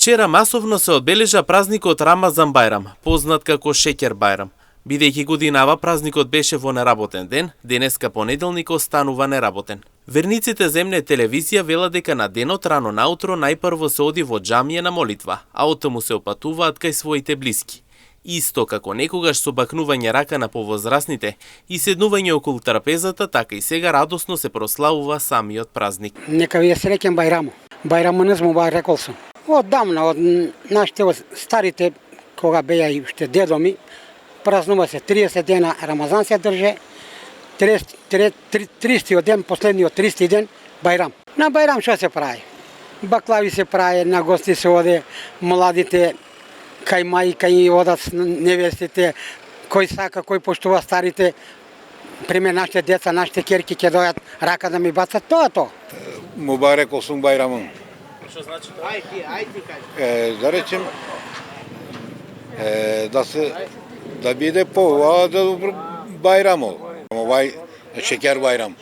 Вчера масовно се одбележа празникот Рамазан Бајрам, познат како Шеќер Бајрам. Бидејќи годинава празникот беше во неработен ден, денеска понеделник останува неработен. Верниците земне телевизија велат дека на денот рано наутро најпрво се оди во џамија на молитва, а оттаму се опатуваат кај своите блиски. Исто како некогаш со бакнување рака на повозрасните и седнување околу трапезата, така и сега радосно се прославува самиот празник. Нека ви е среќен Бајрамот. Бајрамот му рекол сум. Оддамна, од нашите старите, кога беа и уште дедо ми, празнува се 30 дена Рамазан се држе, 30 ден, последниот 30 ден Бајрам. На Бајрам што се прави? Баклави се прави, на гости се оде, младите кај мај, кај одат невестите, кој сака, кој поштува старите, пример нашите деца, нашите керки ќе дојат рака да ми бацат, тоа тоа. Мубарек олсун Бајрамон. Што значи тоа? Ајде кажи. Да речем, да биде добро Бајрамот. Овај Шеќер Бајрам.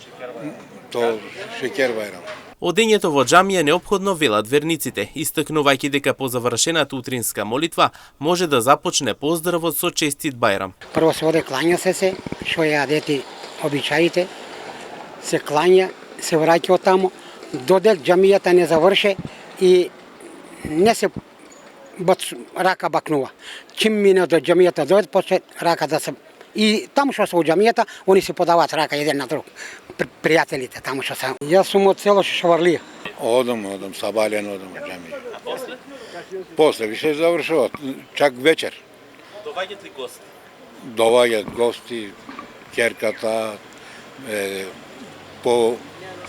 То Шеќер Бајрам. Одењето во џамија неопходно велат верниците, истакнувајќи дека по завршената утринска молитва може да започне поздравот со честит Бајрам. Прво се оде клања се, што ја дети обичаите, се клања, се враќа од таму, додек џамијата не заврше и не се рака бакнува. Чим мине до џамијата дојде, почне рака да се... И таму што се во џамијата, они се подаваат рака еден на друг. Пријателите таму што се. Јас сум од село Шаварлија. Одам, сабален одам во џамија. А после? После више завршува, чак вечер. Доваѓаат ли гости? Доваѓаат гости, керката, по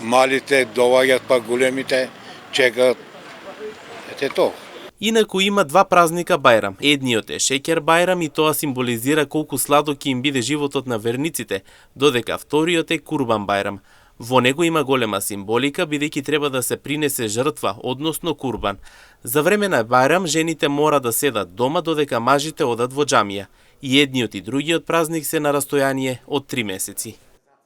малите доваѓаат, па големите чекаат. Ете тоа. Инаку има два празника Бајрам. Едниот е Шеќер Бајрам и тоа символизира колку сладок ќе им биде животот на верниците, додека вториот е Курбан Бајрам. Во него има голема символика, бидејќи треба да се принесе жртва, односно курбан. За време на Бајрам жените мора да седат дома додека мажите одат во џамија. И едниот и другиот празник се на растојание од 3 месеци.